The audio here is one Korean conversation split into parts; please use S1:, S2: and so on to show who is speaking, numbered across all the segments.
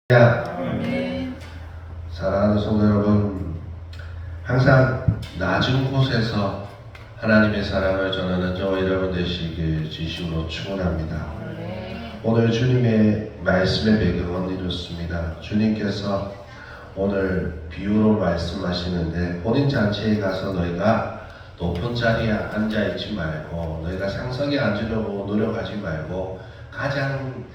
S1: 네. 사랑하는 성도 여러분, 항상 낮은 곳에서 하나님의 사랑을 전하는 저와 여러분 되시길 진심으로 축원합니다. 오늘 주님의 말씀의 배경은 이렇습니다. 주님께서 오늘 비유로 말씀하시는데, 본인 잔치에 가서 너희가 높은 자리에 앉아있지 말고, 너희가 상석에 앉으려고 노력하지 말고 가장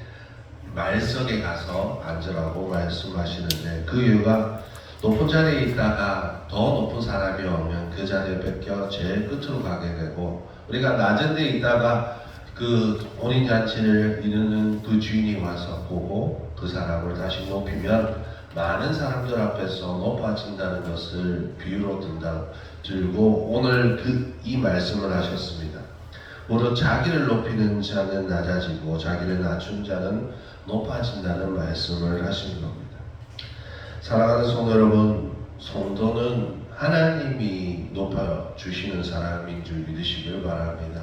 S1: 말석에 가서 앉으라고 말씀하시는데, 그 이유가 높은 자리에 있다가 더 높은 사람이 오면 그 자리에 뺏겨 제일 끝으로 가게 되고, 우리가 낮은 데 있다가 그 혼인 잔치를 이루는 그 주인이 와서 보고 그 사람을 다시 높이면 많은 사람들 앞에서 높아진다는 것을 비유로 들고 오늘 이 말씀을 하셨습니다. 오히려 자기를 높이는 자는 낮아지고 자기를 낮춘 자는 높아진다는 말씀을 하신 겁니다. 사랑하는 성도 여러분, 성도는 하나님이 높여주시는 사람인 줄 믿으시길 바랍니다.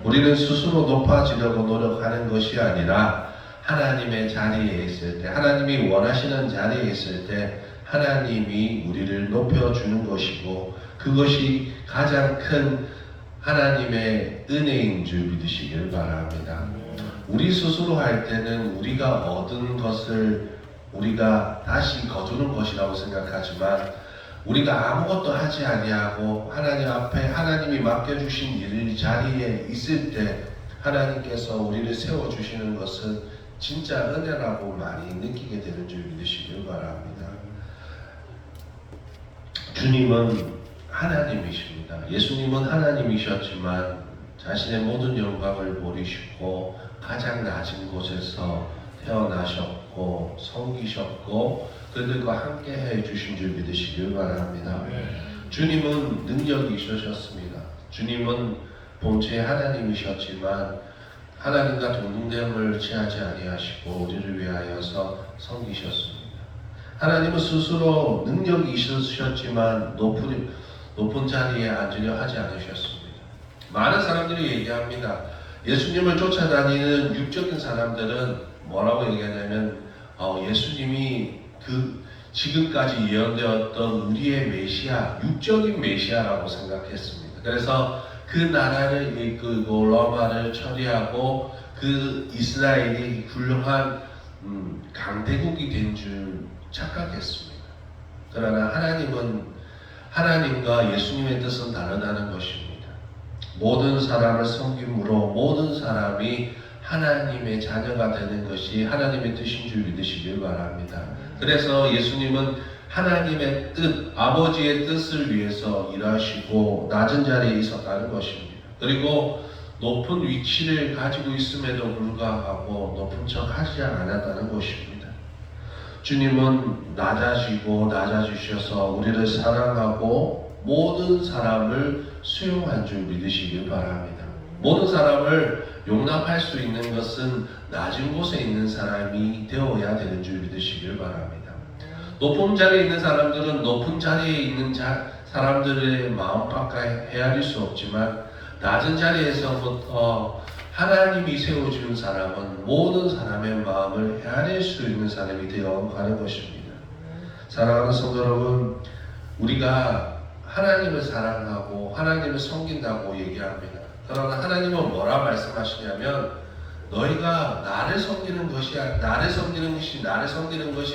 S1: 우리는 스스로 높아지려고 노력하는 것이 아니라 하나님의 자리에 있을 때, 하나님이 원하시는 자리에 있을 때 하나님이 우리를 높여주는 것이고, 그것이 가장 큰 하나님의 은혜인 줄 믿으시길 바랍니다. 우리 스스로 할 때는 우리가 얻은 것을 우리가 다시 거두는 것이라고 생각하지만, 우리가 아무것도 하지 아니하고 하나님 앞에 하나님이 맡겨주신 일 자리에 있을 때 하나님께서 우리를 세워주시는 것은 진짜 은혜라고 많이 느끼게 되는 줄 믿으시길 바랍니다. 주님은 하나님이십니다. 예수님은 하나님이셨지만 자신의 모든 영광을 버리시고 가장 낮은 곳에서 태어나셨고 섬기셨고 그들과 함께 해주신 줄 믿으시길 바랍니다. 주님은 능력이 있으셨습니다. 주님은 본체 하나님이셨지만 하나님과 동등됨을 취하지 아니하시고 우리를 위하여서 섬기셨습니다. 하나님은 스스로 능력이 있으셨지만 높은 자리에 앉으려 하지 않으셨습니다. 많은 사람들이 얘기합니다. 예수님을 쫓아다니는 육적인 사람들은 뭐라고 얘기하냐면 예수님이 지금까지 예언되었던 우리의 메시아, 육적인 메시아라고 생각했습니다. 그래서 그 나라를 이끌고 로마를 처리하고 그 이스라엘이 훌륭한 강대국이 된 줄 착각했습니다. 그러나 하나님은 하나님과 예수님의 뜻은 다르다는 것입니다. 모든 사람을 섬김으로 모든 사람이 하나님의 자녀가 되는 것이 하나님의 뜻인 줄 믿으시길 바랍니다. 그래서 예수님은 하나님의 뜻, 아버지의 뜻을 위해서 일하시고 낮은 자리에 있었다는 것입니다. 그리고 높은 위치를 가지고 있음에도 불구하고 높은 척 하지 않았다는 것입니다. 주님은 낮아지셔서 우리를 사랑하고 모든 사람을 수용한 줄 믿으시길 바랍니다. 모든 사람을 용납할 수 있는 것은 낮은 곳에 있는 사람이 되어야 되는 줄 믿으시길 바랍니다. 높은 자리에 있는 사람들은 높은 자리에 있는 사람들의 마음 바깥에 헤아릴 수 없지만, 낮은 자리에서부터 하나님이 세워주는 사람은 모든 사람의 마음을 헤아릴 수 있는 사람이 되어가는 것입니다. 사랑하는 성도 여러분, 우리가 하나님을 사랑하고 하나님을 섬긴다고 얘기합니다. 그러나 하나님은 뭐라 말씀하시냐면, 너희가 나를 섬기는 것이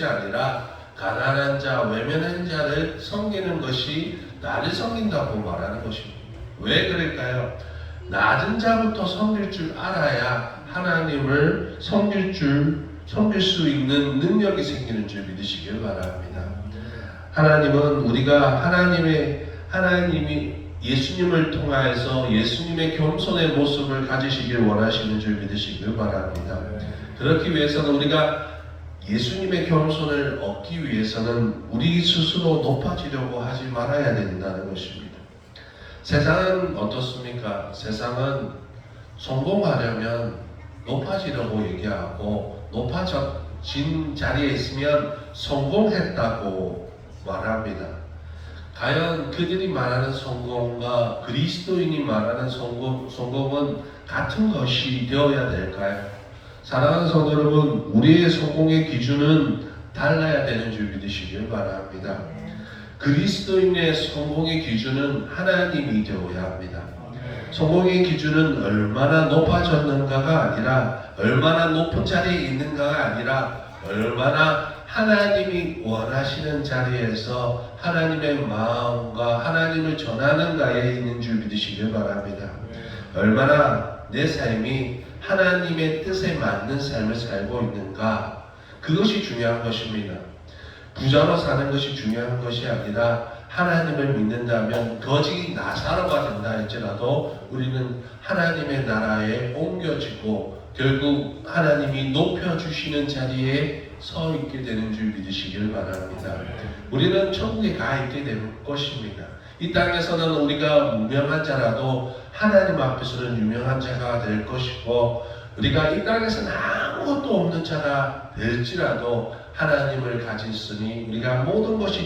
S1: 아니라 가난한 자, 외면한 자를 섬기는 것이 나를 섬긴다고 말하는 것입니다. 왜 그럴까요? 낮은 자부터 섬길 줄 알아야 하나님을 섬길 수 있는 능력이 생기는 줄 믿으시길 바랍니다. 하나님은 우리가 하나님이 예수님을 통하여서 예수님의 겸손의 모습을 가지시길 원하시는 줄 믿으시길 바랍니다. 그렇기 위해서는 우리가 예수님의 겸손을 얻기 위해서는 우리 스스로 높아지려고 하지 말아야 된다는 것입니다. 세상은 어떻습니까? 세상은 성공하려면 높아지려고 얘기하고 높아진 자리에 있으면 성공했다고 말합니다. 과연 그들이 말하는 성공과 그리스도인이 말하는 성공은 같은 것이 되어야 될까요? 사랑하는 성도 여러분, 우리의 성공의 기준은 달라야 되는 줄 믿으시길 바랍니다. 그리스도인의 성공의 기준은 하나님이 되어야 합니다. 성공의 기준은 얼마나 높아졌는가가 아니라, 얼마나 높은 자리에 있는가가 아니라, 얼마나 하나님이 원하시는 자리에서 하나님의 마음과 하나님을 전하는가에 있는 줄 믿으시길 바랍니다. 얼마나 내 삶이 하나님의 뜻에 맞는 삶을 살고 있는가, 그것이 중요한 것입니다. 부자로 사는 것이 중요한 것이 아니라, 하나님을 믿는다면 거지 나사로가 된다 할지라도 우리는 하나님의 나라에 옮겨지고 결국 하나님이 높여주시는 자리에 서 있게 되는 줄 믿으시길 바랍니다. 우리는 천국에 가 있게 될 것입니다. 이 땅에서는 우리가 무명한 자라도 하나님 앞에서는 유명한 자가 될 것이고, 우리가 이 땅에서는 아무것도 없는 자가 될지라도 하나님을 가졌으니 우리가 모든 것이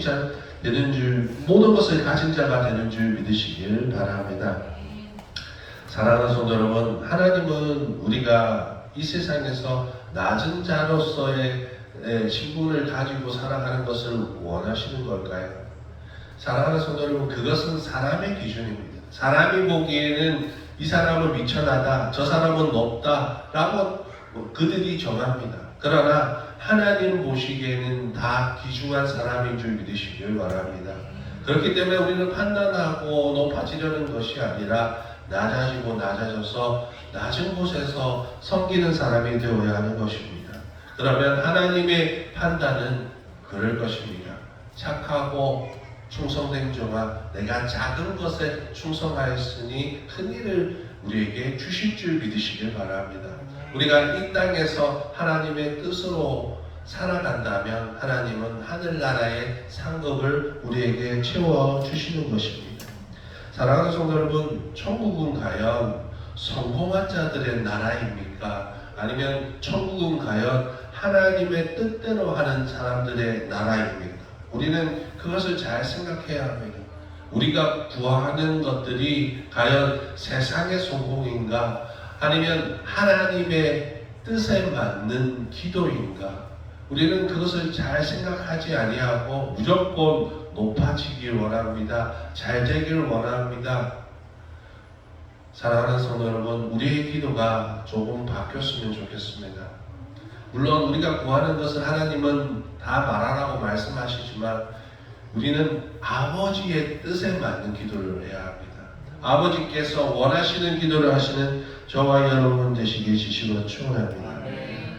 S1: 되는 줄, 모든 것을 가진 자가 되는 줄 믿으시길 바랍니다. 사랑하는 성도 여러분, 하나님은 우리가 이 세상에서 낮은 자로서의 신분을 가지고 살아가는 것을 원하시는 걸까요? 사랑하는 성도 여러분, 그것은 사람의 기준입니다. 사람이 보기에는 이 사람은 미천하다, 저 사람은 높다 라고 그들이 정합니다. 그러나 하나님 보시기에는 다 귀중한 사람인 줄 믿으시길 바랍니다. 그렇기 때문에 우리는 판단하고 높아지려는 것이 아니라 낮아지고 낮아져서 낮은 곳에서 섬기는 사람이 되어야 하는 것입니다. 그러면 하나님의 판단은 그럴 것입니다. 착하고 충성된 종아, 내가 작은 것에 충성하였으니 큰 일을 우리에게 주실 줄 믿으시길 바랍니다. 우리가 이 땅에서 하나님의 뜻으로 살아간다면 하나님은 하늘나라의 상급을 우리에게 채워주시는 것입니다. 사랑하는 성도 여러분, 천국은 과연 성공한 자들의 나라입니까? 아니면 천국은 과연 하나님의 뜻대로 하는 사람들의 나라입니까? 우리는 그것을 잘 생각해야 합니다. 우리가 구하는 것들이 과연 세상의 성공인가? 아니면 하나님의 뜻에 맞는 기도인가? 우리는 그것을 잘 생각하지 아니하고 무조건 높아지길 원합니다. 잘 되길 원합니다. 사랑하는 성도 여러분, 우리의 기도가 조금 바뀌었으면 좋겠습니다. 물론 우리가 구하는 것을 하나님은 다 말하라고 말씀하시지만 우리는 아버지의 뜻에 맞는 기도를 해야 합니다. 아버지께서 원하시는 기도를 하시는 저와 여러분 되시길 지시로 축원합니다.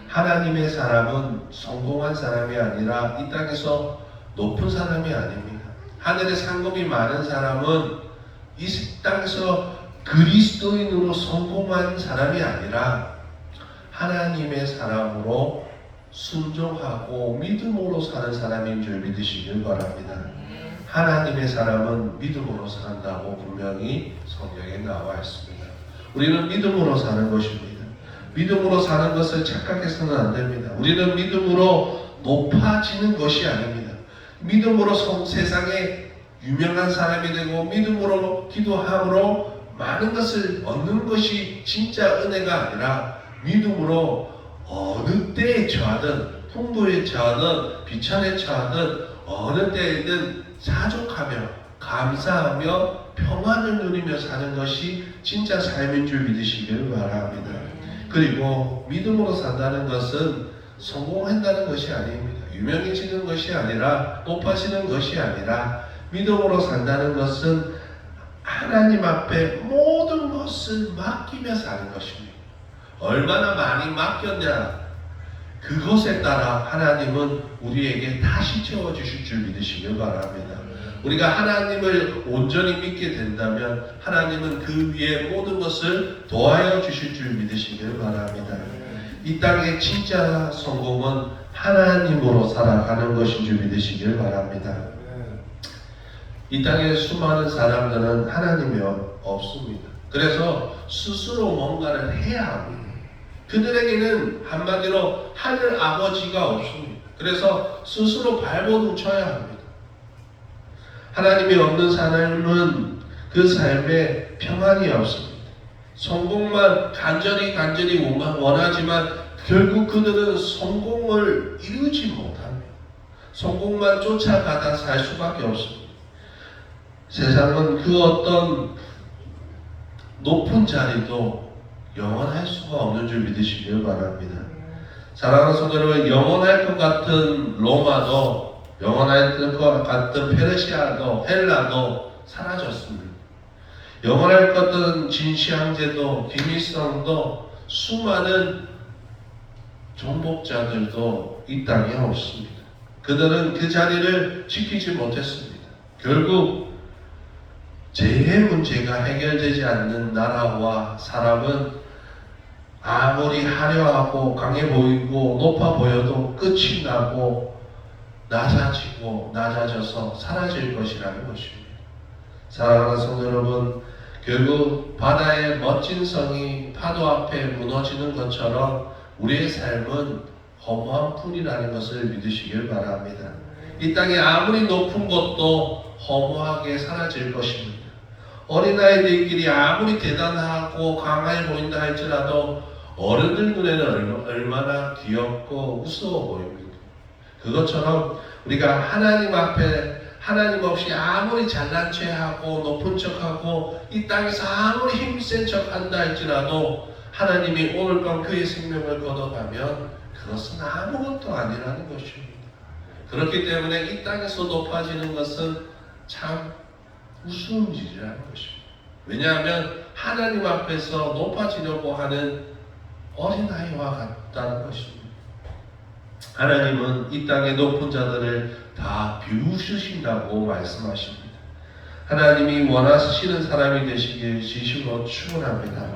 S1: 하나님의 사람은 성공한 사람이 아니라 이 땅에서 높은 사람이 아닙니다. 하늘의 상급이 많은 사람은 이 땅에서 그리스도인으로 성공한 사람이 아니라 하나님의 사람으로 순종하고 믿음으로 사는 사람인 줄 믿으시길 바랍니다. 하나님의 사람은 믿음으로 산다고 분명히 성경에 나와 있습니다. 우리는 믿음으로 사는 것입니다. 믿음으로 사는 것을 착각해서는 안 됩니다. 우리는 믿음으로 높아지는 것이 아닙니다. 믿음으로 세상에 유명한 사람이 되고 믿음으로 기도함으로 많은 것을 얻는 것이 진짜 은혜가 아니라 믿음으로 어느 때에 처하든 풍부에 처하든 비천에 처하든 어느 때에든 자족하며 감사하며 평안을 누리며 사는 것이 진짜 삶인 줄 믿으시길 바랍니다. 그리고 믿음으로 산다는 것은 성공한다는 것이 아닙니다. 유명해지는 것이 아니라 높아지는 것이 아니라 믿음으로 산다는 것은 하나님 앞에 모든 것을 맡기며 사는 것입니다. 얼마나 많이 맡겼냐, 그것에 따라 하나님은 우리에게 다시 채워주실 줄 믿으시길 바랍니다. 우리가 하나님을 온전히 믿게 된다면 하나님은 그 위에 모든 것을 도와여 주실 줄 믿으시길 바랍니다. 이 땅의 진짜 성공은 하나님으로 살아가는 것인 줄 믿으시길 바랍니다. 이 땅에 수많은 사람들은 하나님이 없습니다. 그래서 스스로 뭔가를 해야 합니다. 그들에게는 한마디로 하늘 아버지가 없습니다. 그래서 스스로 발버둥 쳐야 합니다. 하나님이 없는 삶은 그 삶에 평안이 없습니다. 성공만 간절히 원하지만 결국 그들은 성공을 이루지 못합니다. 성공만 쫓아가다 살 수밖에 없습니다. 세상은 그 어떤 높은 자리도 영원할 수가 없는 줄 믿으시길 바랍니다. 사랑하는 성도 여러분, 영원할 것 같은 로마도, 영원할 것 같은 페르시아도, 헬라도 사라졌습니다. 영원할 것 같은 진시황제도, 김일성도, 수많은 정복자들도 이 땅에 없습니다. 그들은 그 자리를 지키지 못했습니다. 결국 재해 문제가 해결되지 않는 나라와 사람은 아무리 화려하고 강해 보이고 높아 보여도 끝이 나고 낮아지고 낮아져서 사라질 것이라는 것입니다. 사랑하는 성도 여러분, 결국 바다의 멋진 성이 파도 앞에 무너지는 것처럼 우리의 삶은 허무한 풀이라는 것을 믿으시길 바랍니다. 이 땅에 아무리 높은 것도 허무하게 사라질 것입니다. 어린아이들끼리 아무리 대단하고 강해 보인다 할지라도 어른들 눈에는 얼마나 귀엽고 우스워 보입니다. 그것처럼 우리가 하나님 앞에 하나님 없이 아무리 잘난 체하고 높은 척하고 이 땅에서 아무리 힘센 척한다 할지라도 하나님이 오늘 밤 그의 생명을 걷어가면 그것은 아무것도 아니라는 것입니다. 그렇기 때문에 이 땅에서 높아지는 것은 참 우스운 일이라는 것입니다. 왜냐하면 하나님 앞에서 높아지려고 하는 어린아이와 같다는 것입니다. 하나님은 이 땅의 높은 자들을 다 비우시신다고 말씀하십니다. 하나님이 원하시는 사람이 되시길 진심으로 축원합니다.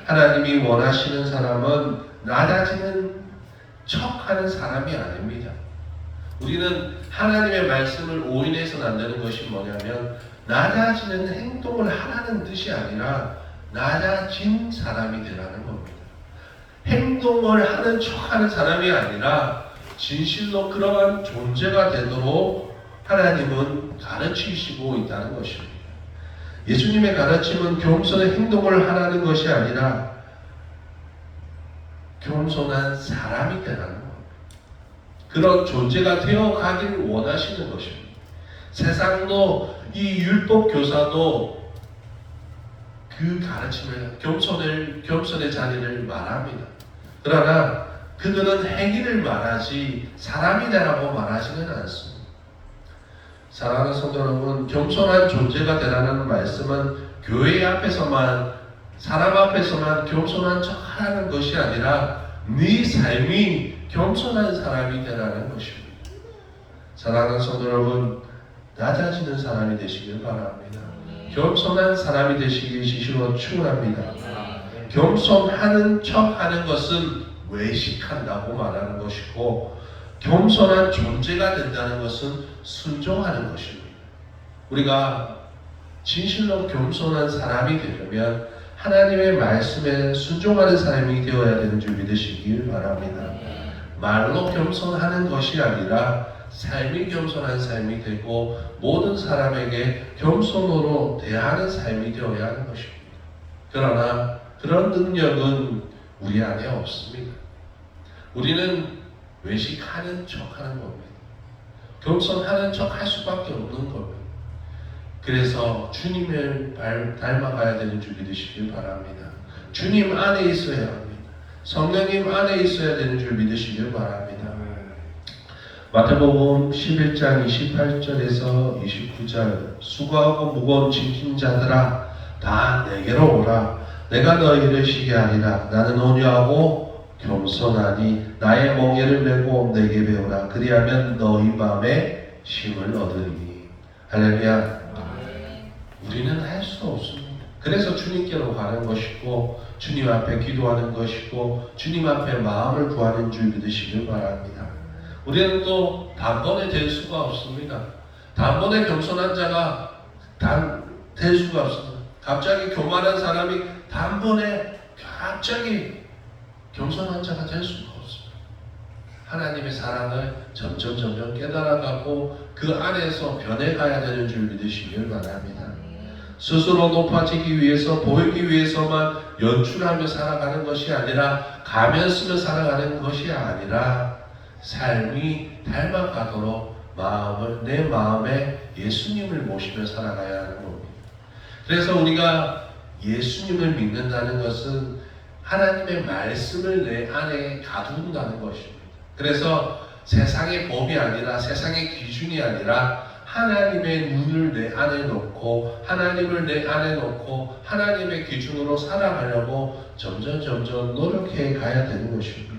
S1: 하나님이 원하시는 사람은 낮아지는 척하는 사람이 아닙니다. 우리는 하나님의 말씀을 오인해서는 안 되는 것이 뭐냐면 낮아지는 행동을 하라는 뜻이 아니라 낮아진 사람이 되라는 겁니다. 행동을 하는 척하는 사람이 아니라 진실로 그러한 존재가 되도록 하나님은 가르치시고 있다는 것입니다. 예수님의 가르침은 겸손의 행동을 하라는 것이 아니라 겸손한 사람이 되라는 겁니다. 그런 존재가 되어가길 원하시는 것입니다. 세상도 이 율법 교사도 그 가르침을 겸손의 자리를 말합니다. 그러나 그들은 행위를 말하지 사람이 되라고 말하지는 않습니다. 사랑하는 성도 여러분, 겸손한 존재가 되라는 말씀은 교회 앞에서만 사람 앞에서만 겸손한 척 하라는 것이 아니라 네 삶이 겸손한 사람이 되라는 것입니다. 사랑하는 성도 여러분, 낮아지는 사람이 되시길 바랍니다. 겸손한 사람이 되시길 진심으로 축원합니다. 겸손하는 척하는 것은 외식한다고 말하는 것이고 겸손한 존재가 된다는 것은 순종하는 것입니다. 우리가 진실로 겸손한 사람이 되려면 하나님의 말씀에 순종하는 사람이 되어야 되는 줄 믿으시길 바랍니다. 말로 겸손하는 것이 아니라 삶이 겸손한 삶이 되고 모든 사람에게 겸손으로 대하는 삶이 되어야 하는 것입니다. 그러나 그런 능력은 우리 안에 없습니다. 우리는 외식하는 척하는 겁니다. 겸손하는 척할 수밖에 없는 겁니다. 그래서 주님을 닮아가야 되는 줄 믿으시길 바랍니다. 주님 안에 있어야 합니다. 성령님 안에 있어야 되는 줄 믿으시길 바랍니다. 마태복음 11장 28절에서 29절 수고하고 무거운 짐진 자들아 다 내게로 오라. 내가 너희를 쉬게 하리라. 나는 온유하고 겸손하니 나의 멍에를 메고 내게 배우라. 그리하면 너희 마음에 쉼을 얻으리니. 할렐루야. 우리는 할 수 없습니다. 그래서 주님께로 가는 것이고 주님 앞에 기도하는 것이고 주님 앞에 마음을 구하는 줄 믿으시길 바랍니다. 우리는 또 단번에 될 수가 없습니다. 단번에 겸손한 자가 될 수가 없습니다. 갑자기 교만한 사람이 단번에 갑자기 겸손한 자가 될 수가 없습니다. 하나님의 사랑을 점점 깨달아가고 그 안에서 변해가야 되는 줄 믿으시길 바랍니다. 스스로 높아지기 위해서 보이기 위해서만 연출하며 살아가는 것이 아니라 가면 쓰며 살아가는 것이 아니라 삶이 닮아가도록 내 마음에 예수님을 모시며 살아가야 하는 겁니다. 그래서 우리가 예수님을 믿는다는 것은 하나님의 말씀을 내 안에 가둔다는 것입니다. 그래서 세상의 법이 아니라 세상의 기준이 아니라 하나님의 눈을 내 안에 놓고 하나님을 내 안에 놓고 하나님의 기준으로 살아가려고 점점 노력해 가야 되는 것입니다.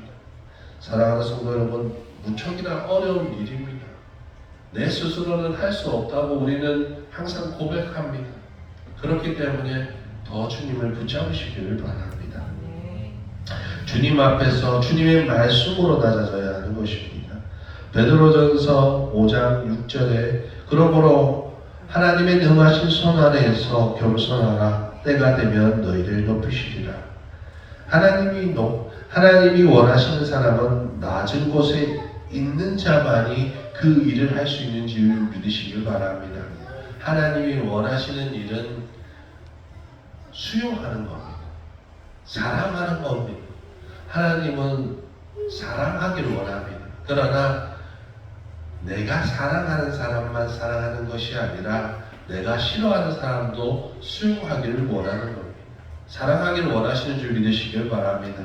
S1: 사랑하는 성도 여러분, 무척이나 어려운 일입니다. 내 스스로는 할 수 없다고 우리는 항상 고백합니다. 그렇기 때문에 더 주님을 붙잡으시기를 바랍니다. 주님 앞에서 주님의 말씀으로 낮아져야 하는 것입니다. 베드로전서 5장 6절에 그러므로 하나님의 능하신 손 아래에서 겸손하라. 때가 되면 너희를 높이시리라. 하나님이 원하시는 사람은 낮은 곳에 있는 자만이 그 일을 할 수 있는 줄 믿으시길 바랍니다. 하나님이 원하시는 일은 수용하는 겁니다. 사랑하는 겁니다. 하나님은 사랑하기를 원합니다. 그러나 내가 사랑하는 사람만 사랑하는 것이 아니라 내가 싫어하는 사람도 수용하기를 원하는 겁니다. 사랑하기를 원하시는 줄 믿으시길 바랍니다.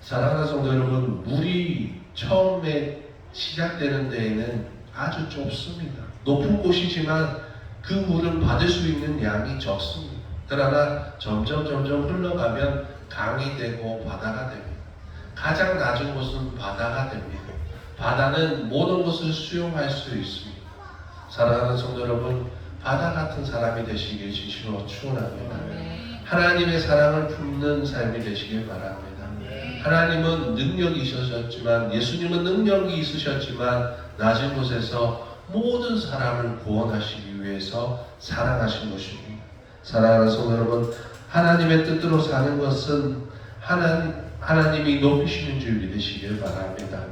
S1: 사랑하는 성도 여러분, 물이 처음에 시작되는 데에는 아주 좁습니다. 높은 곳이지만 그 물은 받을 수 있는 양이 적습니다. 그러나 점점 흘러가면 강이 되고 바다가 됩니다. 가장 낮은 곳은 바다가 됩니다. 바다는 모든 것을 수용할 수 있습니다. 사랑하는 성도 여러분, 바다 같은 사람이 되시길 진심으로 축원합니다. 하나님의 사랑을 품는 삶이 되시길 바랍니다. 하나님은 능력이 있으셨지만, 예수님은 능력이 있으셨지만 낮은 곳에서 모든 사람을 구원하시기 위해서 사랑하신 것입니다. 사랑하는 성도 여러분, 하나님의 뜻대로 사는 것은 하나님이 높이시는 줄 믿으시길 바랍니다.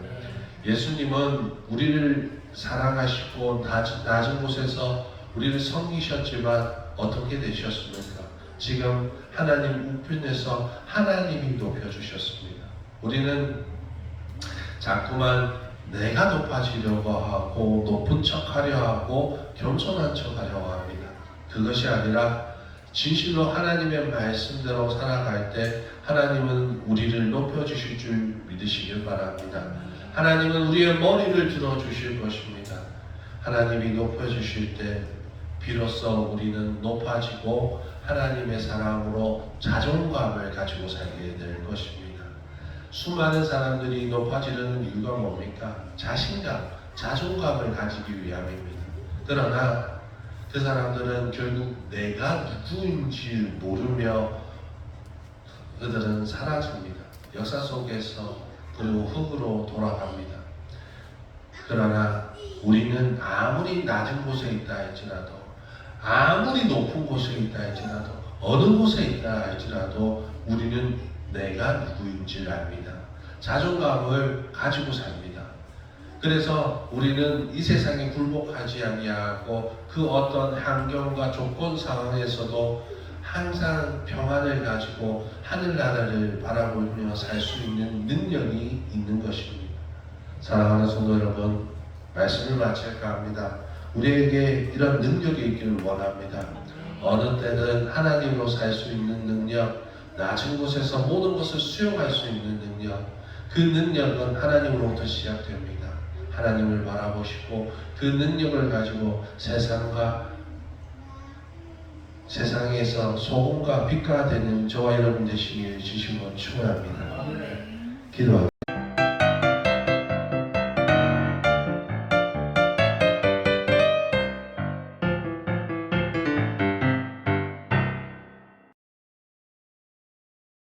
S1: 예수님은 우리를 사랑하시고 낮은 곳에서 우리를 섬기셨지만 어떻게 되셨습니까? 지금 하나님 우편에서 하나님이 높여주셨습니다. 우리는 자꾸만 내가 높아지려고 하고 높은 척하려 하고 겸손한 척하려고 합니다. 그것이 아니라 진실로 하나님의 말씀대로 살아갈 때 하나님은 우리를 높여주실 줄 믿으시길 바랍니다. 하나님은 우리의 머리를 들어주실 것입니다. 하나님이 높여주실 때 비로소 우리는 높아지고 하나님의 사랑으로 자존감을 가지고 살게 될 것입니다. 수많은 사람들이 높아지려는 이유가 뭡니까? 자신감, 자존감을 가지기 위함입니다. 그러나 그 사람들은 결국 내가 누구인지 모르며 그들은 사라집니다. 역사 속에서 그리고 흙으로 돌아갑니다. 그러나 우리는 아무리 낮은 곳에 있다 할지라도, 아무리 높은 곳에 있다 할지라도, 어느 곳에 있다 할지라도 우리는 내가 누구인지를 압니다. 자존감을 가지고 삽니다. 그래서 우리는 이 세상에 굴복하지 아니하고 그 어떤 환경과 조건 상황에서도 항상 평안을 가지고 하늘나라를 바라보며 살 수 있는 능력이 있는 것입니다. 사랑하는 성도 여러분, 말씀을 마칠까 합니다. 우리에게 이런 능력이 있기를 원합니다. 어느 때는 하나님으로 살 수 있는 능력, 낮은 곳에서 모든 것을 수용할 수 있는 능력, 그 능력은 하나님으로부터 시작됩니다. 하나님을 바라보시고 그 능력을 가지고 세상에서 소금과 빛과 되는 저와 여러분 되시길 진심으로 축원합니다. 기도합니다.